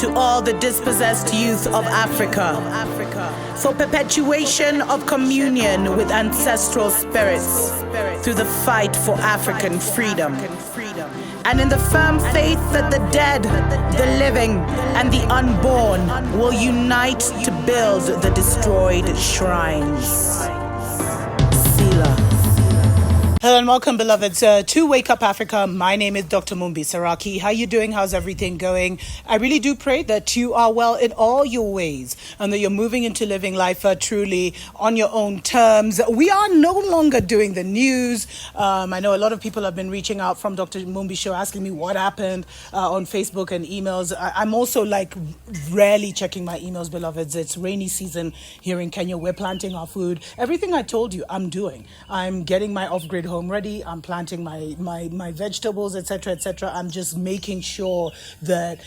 to all the dispossessed youth of Africa, for perpetuation of communion with ancestral spirits through the fight for African freedom, and in the firm faith that the dead, the living, and the unborn will unite to build the destroyed shrines. Selah. Hello and welcome, beloveds, to Wake Up Africa. My name is Dr. Mumbi Saraki. How you doing? How's everything going? I really do pray that you are well in all your ways and that you're moving into living life truly on your own terms. We are no longer doing the news. I know a lot of people have been reaching out from Dr. Mumbi Show asking me what happened on Facebook and emails. I'm also rarely checking my emails, beloveds. It's rainy season here in Kenya. We're planting our food. Everything I told you, I'm doing. I'm getting my off-grid home ready. I'm planting my vegetables, etc., etc. I'm just making sure that,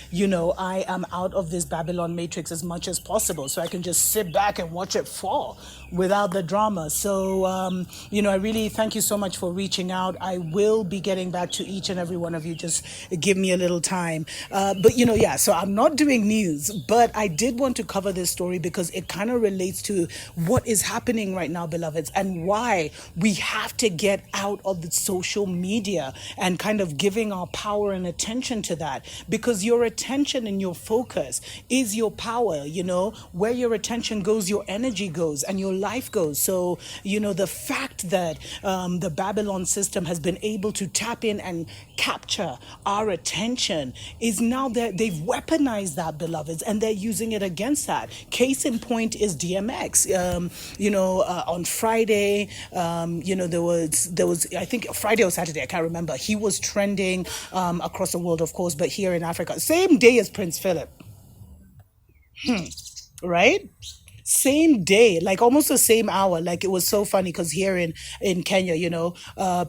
I am out of this Babylon matrix as much as possible so I can just sit back and watch it fall without the drama. So, I really thank you so much for reaching out. I will be getting back to each and every one of you. Just give me a little time. So I'm not doing news, but I did want to cover this story because it kind of relates to what is happening right now, beloveds, and why we have to get out of the social media and kind of giving our power and attention to that, because your attention and your focus is your power. Where your attention goes, your energy goes and your life goes. So, the fact that the Babylon system has been able to tap in and capture our attention is now that they've weaponized that, beloveds, and they're using it against that. Case in point is DMX. On Friday, there was I think Friday or Saturday, I can't remember. He was trending across the world, of course, but here in Africa, same day as Prince Philip. Right? Same day, almost the same hour. It was so funny because here in Kenya,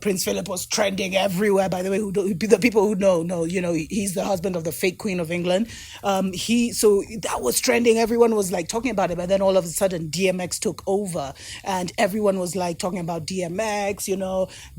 Prince Philip was trending everywhere. By the way, the people who know, he's the husband of the fake Queen of England. So that was trending. Everyone was talking about it, but then all of a sudden DMX took over, and everyone was talking about DMX.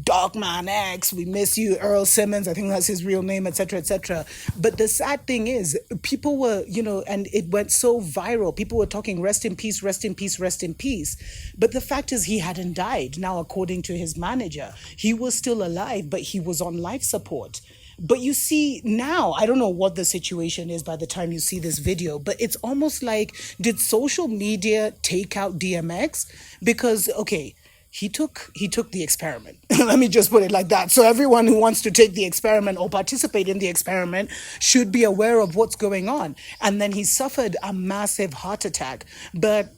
Dogman X, we miss you, Earl Simmons. I think that's his real name, etc., etc. But the sad thing is, people were, and it went so viral. People were talking, rest in peace, rest in peace, rest in peace. But the fact is, he hadn't died. Now, according to his manager, he was still alive, but he was on life support. But you see, now, I don't know what the situation is by the time you see this video, but it's almost did social media take out DMX? Because, okay, he took the experiment. Let me just put it like that. So everyone who wants to take the experiment or participate in the experiment should be aware of what's going on. And then he suffered a massive heart attack. But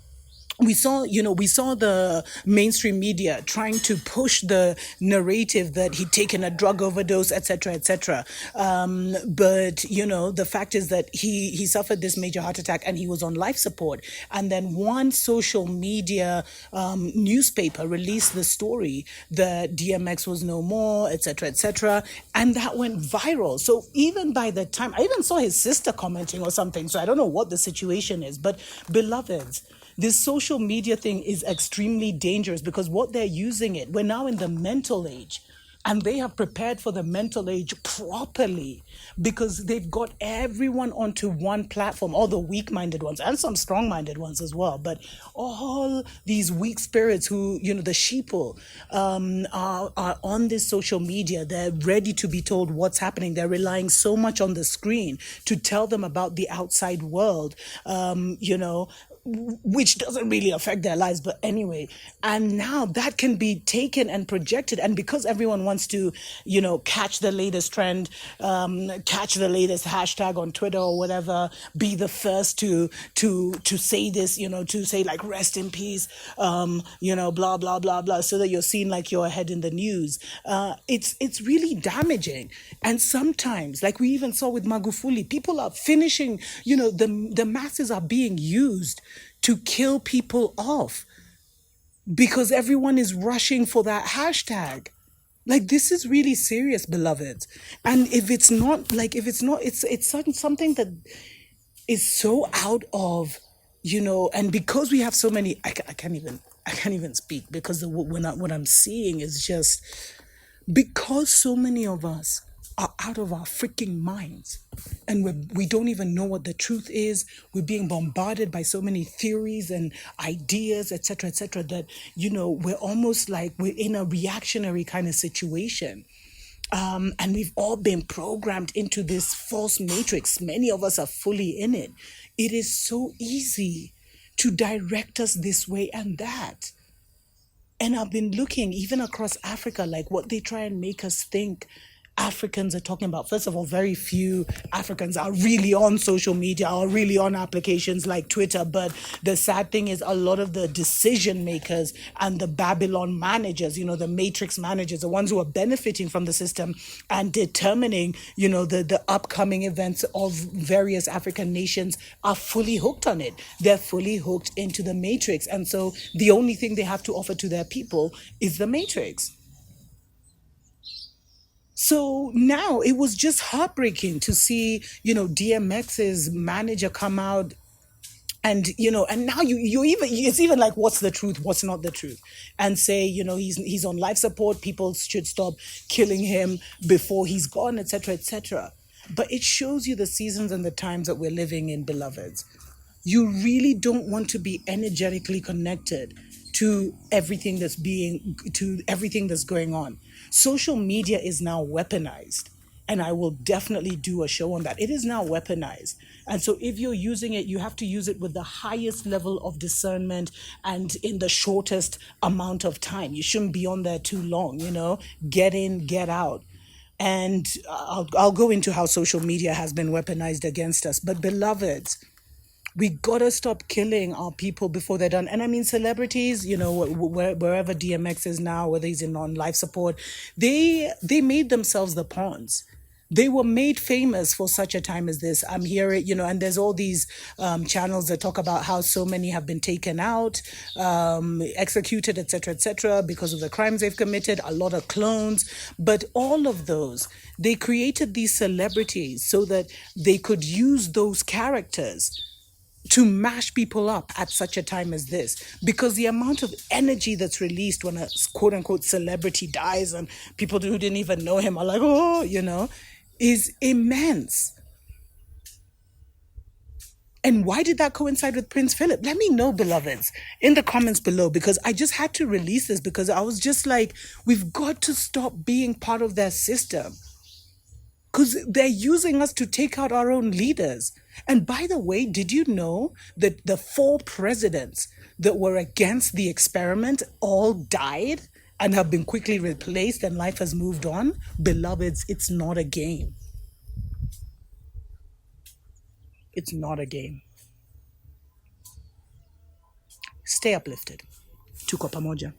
we saw the mainstream media trying to push the narrative that he'd taken a drug overdose, etc., etc. But the fact is that he suffered this major heart attack and he was on life support. And then one social media newspaper released the story that DMX was no more, etc., etc. And that went viral. So even by the time, I even saw his sister commenting or something. So I don't know what the situation is, but beloveds, this social media thing is extremely dangerous because what they're using it, we're now in the mental age, and they have prepared for the mental age properly because they've got everyone onto one platform, all the weak-minded ones and some strong-minded ones as well. But all these weak spirits who, the sheeple, are on this social media. They're ready to be told what's happening. They're relying so much on the screen to tell them about the outside world, which doesn't really affect their lives, but anyway. And now that can be taken and projected, and because everyone wants to catch the latest trend, catch the latest hashtag on Twitter or whatever, be the first to say this, to say rest in peace, blah blah blah blah, so that you're seen you're ahead in the news. It's really damaging. And sometimes, we even saw with Magufuli, people are finishing, the masses are being used to kill people off because everyone is rushing for that hashtag. This is really serious, beloveds. And if it's not, it's something that is so out of, and because we have so many, I can't even speak because what I'm seeing is just because so many of us are out of our freaking minds. And we don't even know what the truth is. We're being bombarded by so many theories and ideas, etc., that, we're almost like we're in a reactionary kind of situation. And we've all been programmed into this false matrix. Many of us are fully in it. It is so easy to direct us this way and that. And I've been looking even across Africa, like what they try and make us think Africans are talking about. First of all, very few Africans are really on social media or really on applications like Twitter. But the sad thing is, a lot of the decision makers and the Babylon managers, the matrix managers, the ones who are benefiting from the system and determining, the upcoming events of various African nations, are fully hooked on it. They're fully hooked into the matrix. And so the only thing they have to offer to their people is the matrix. So now it was just heartbreaking to see, DMX's manager come out and, and now you even, it's even like, what's the truth, what's not the truth, and say, he's on life support, people should stop killing him before he's gone, etc. But it shows you the seasons and the times that we're living in, beloveds. You really don't want to be energetically connected to everything that's going on. Social media is now weaponized, and I will definitely do a show on that. It is now weaponized. And so if you're using it, you have to use it with the highest level of discernment and in the shortest amount of time. You shouldn't be on there too long, get in, get out. And I'll go into how social media has been weaponized against us. But beloveds, we gotta stop killing our people before they're done. And I mean, celebrities, wherever DMX is now, whether he's on life support, they made themselves the pawns. They were made famous for such a time as this. I'm hearing, and there's all these channels that talk about how so many have been taken out, executed, etc., because of the crimes they've committed, a lot of clones. But all of those, they created these celebrities so that they could use those characters to mash people up at such a time as this, because the amount of energy that's released when a quote unquote celebrity dies and people who didn't even know him are like, oh, is immense. And why did that coincide with Prince Philip? Let me know, beloveds, in the comments below, because I just had to release this because I was just like, we've got to stop being part of their system, because they're using us to take out our own leaders. And by the way, did you know that the 4 presidents that were against the experiment all died and have been quickly replaced and life has moved on? Beloveds, it's not a game. It's not a game. Stay uplifted. Tuko pamoja.